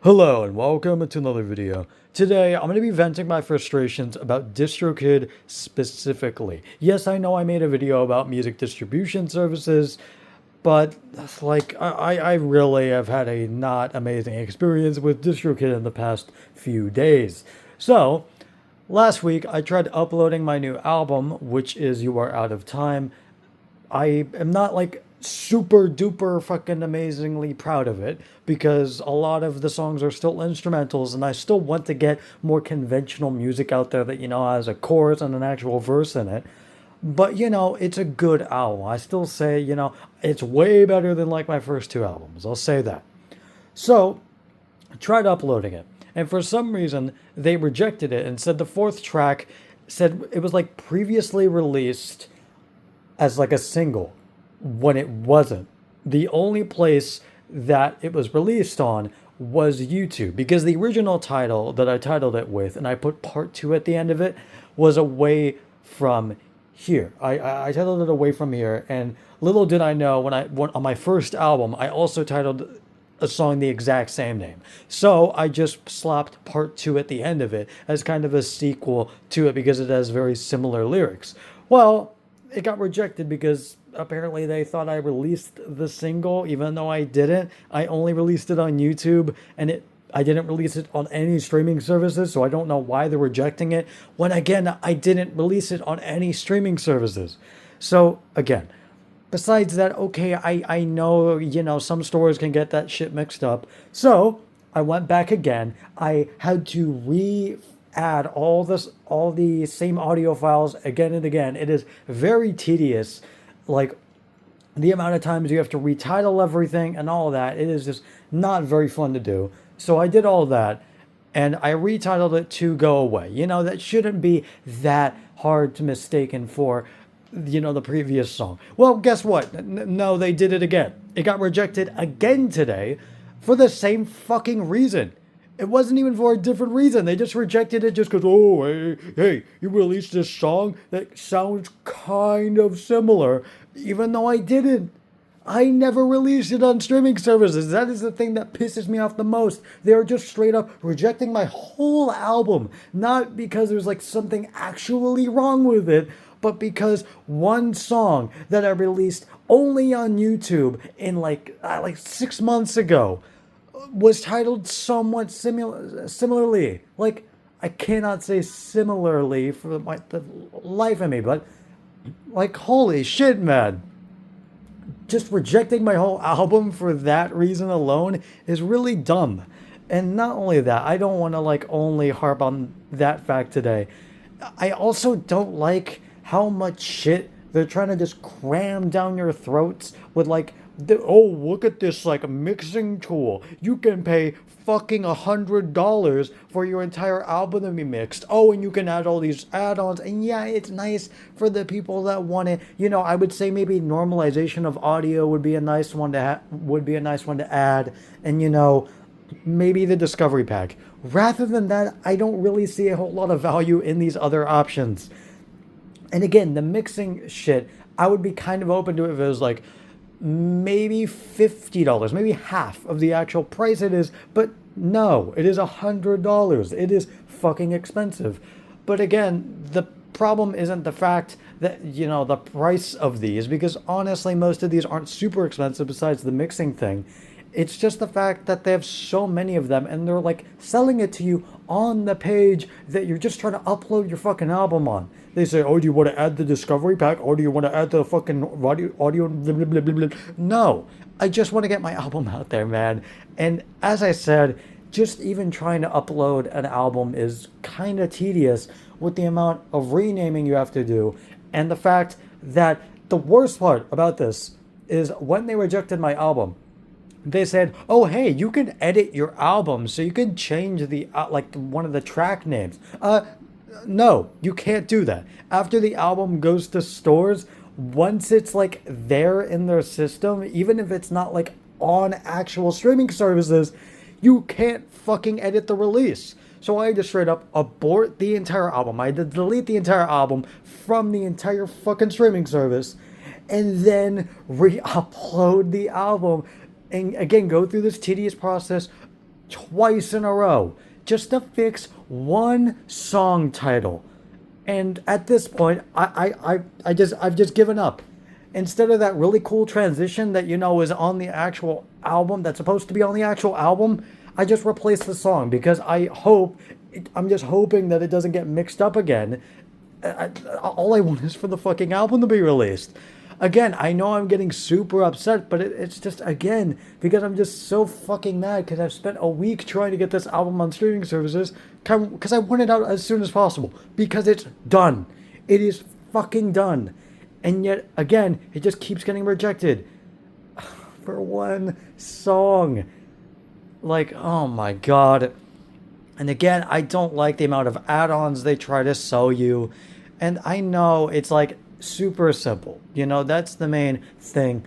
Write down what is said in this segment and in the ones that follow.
Hello and welcome to another video. Today I'm going to be venting my frustrations about Distrokid specifically. Yes, I know I made a video about music distribution services, but I really have had a not amazing experience with Distrokid in the past few days. So, last week I tried uploading my new album, which is You Are Out of Time. I am not like super duper fucking amazingly proud of it because a lot of the songs are still instrumentals and I still want to get more conventional music out there that, has a chorus and an actual verse in it. But, it's a good album. I still say, it's way better than like my first two albums. I'll say that. So, I tried uploading it. And for some reason, they rejected it and said the fourth track said it was like previously released as like a single when it wasn't. The only place that it was released on was YouTube because the original title that I titled it with and I put part 2 at the end of it was Away From Here. I titled it Away From Here, and little did I know when on my first album I also titled a song the exact same name. So I just slapped part 2 at the end of it as kind of a sequel to it because it has very similar lyrics. Well, it got rejected because apparently they thought I released the single, even though I didn't. I only released it on YouTube, and I didn't release it on any streaming services, so I don't know why they're rejecting it, when again, I didn't release it on any streaming services. So again, besides that, okay, I know, some stores can get that shit mixed up. So I went back again. I had to add all the same audio files again and again. It is very tedious, like the amount of times you have to retitle everything and all of that. It is just not very fun to do. So I did all that and I retitled it to Go Away. That shouldn't be that hard to mistaken for, the previous song. Well, guess what? No, they did it again. It got rejected again today for the same fucking reason. It wasn't even for a different reason. They just rejected it just because, oh, hey, you released this song that sounds kind of similar, even though I didn't. I never released it on streaming services. That is the thing that pisses me off the most. They are just straight up rejecting my whole album. Not because there's like something actually wrong with it, but because one song that I released only on YouTube in like 6 months ago was titled somewhat similarly. Like, I cannot say similarly for the life of me, but like, holy shit, man. Just rejecting my whole album for that reason alone is really dumb. And not only that, I don't want to like only harp on that fact today. I also don't like how much shit they're trying to just cram down your throats with like, oh, look at this like mixing tool. You can pay fucking $100 for your entire album to be mixed. Oh, and you can add all these add-ons. And yeah, it's nice for the people that want it. I would say maybe normalization of audio would be a nice one to add. And maybe the discovery pack. Rather than that, I don't really see a whole lot of value in these other options. And again, the mixing shit, I would be kind of open to it if it was like maybe $50, maybe half of the actual price it is, but no, it is $100. It is fucking expensive. But again, the problem isn't the fact that, the price of these, because honestly, most of these aren't super expensive besides the mixing thing. It's just the fact that they have so many of them and they're like selling it to you on the page that you're just trying to upload your fucking album on. They say, oh, do you want to add the discovery pack? Or do you want to add the fucking audio blah, blah, blah, blah, blah. No, I just want to get my album out there, man. And as I said, just even trying to upload an album is kind of tedious with the amount of renaming you have to do. And the fact that the worst part about this is when they rejected my album, they said, oh, hey, you can edit your album so you can change the one of the track names. No, you can't do that. After the album goes to stores, once it's like there in their system, even if it's not like on actual streaming services, you can't fucking edit the release. So I had to straight up abort the entire album. I had to delete the entire album from the entire fucking streaming service and then re-upload the album and again go through this tedious process twice in a row just to fix one song title. And at this point, I've just given up. Instead of that really cool transition that is on the actual album, that's supposed to be on the actual album, I just replaced the song because I'm just hoping that it doesn't get mixed up again. All I want is for the fucking album to be released. Again, I know I'm getting super upset, but it's just, again, because I'm just so fucking mad because I've spent a week trying to get this album on streaming services because I want it out as soon as possible because it's done. It is fucking done. And yet, again, it just keeps getting rejected for one song. Like, oh my god. And again, I don't like the amount of add-ons they try to sell you. And I know it's like super simple. That's the main thing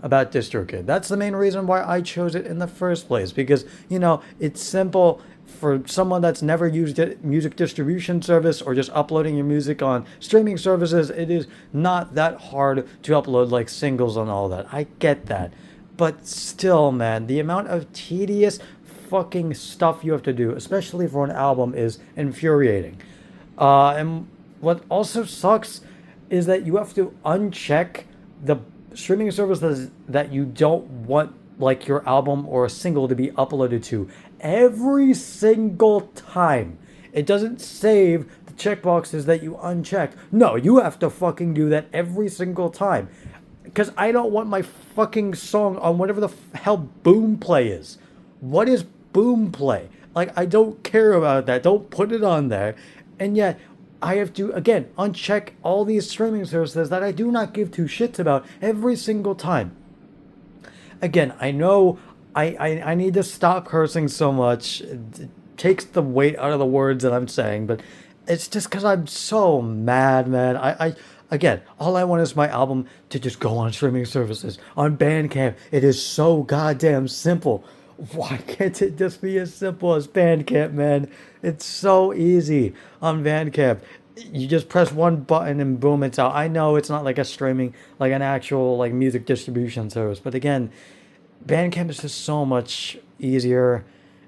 about DistroKid. That's the main reason why I chose it in the first place. Because, it's simple for someone that's never used a music distribution service or just uploading your music on streaming services. It is not that hard to upload like singles and all that. I get that. But still, man, the amount of tedious fucking stuff you have to do, especially for an album, is infuriating. And what also sucks is that you have to uncheck the streaming services that you don't want like your album or a single to be uploaded to every single time. It doesn't save the checkboxes that you unchecked. No, you have to fucking do that every single time. Because I don't want my fucking song on whatever the hell Boom Play is. What is Boom Play? Like, I don't care about that. Don't put it on there. And yet, I have to, again, uncheck all these streaming services that I do not give two shits about every single time. Again, I know I need to stop cursing so much. It takes the weight out of the words that I'm saying, but it's just because I'm so mad, man. Again, all I want is my album to just go on streaming services, on Bandcamp. It is so goddamn simple. Why can't it just be as simple as Bandcamp, man? It's so easy on Bandcamp. You just press one button and boom, it's out. I know it's not like a streaming, like an actual like music distribution service, but again, Bandcamp is just so much easier,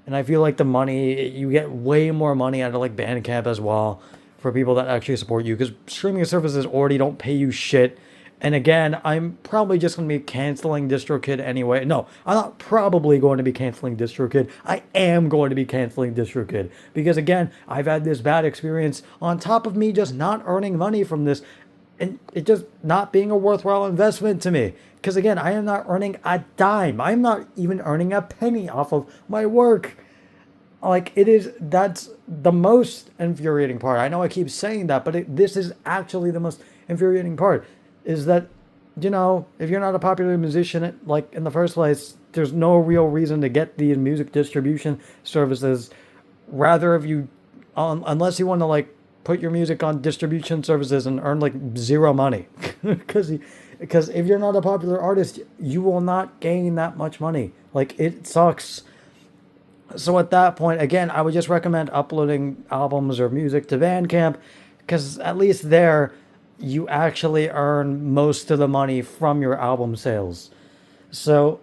and I feel like the money, you get way more money out of like Bandcamp as well for people that actually support you, because streaming services already don't pay you shit. And again, I'm probably just going to be canceling DistroKid anyway. No, I'm not probably going to be canceling DistroKid. I am going to be canceling DistroKid. Because again, I've had this bad experience on top of me just not earning money from this. And it just not being a worthwhile investment to me. Because again, I am not earning a dime. I'm not even earning a penny off of my work. Like, that's the most infuriating part. I know I keep saying that, but this is actually the most infuriating part. Is that, if you're not a popular musician, like, in the first place, there's no real reason to get these music distribution services. Rather, if you, unless you want to, like, put your music on distribution services and earn, like, zero money. Because if you're not a popular artist, you will not gain that much money. Like, it sucks. So at that point, again, I would just recommend uploading albums or music to Bandcamp, because at least there, you actually earn most of the money from your album sales. So,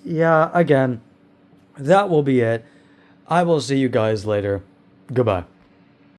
yeah, again, that will be it. I will see you guys later. Goodbye.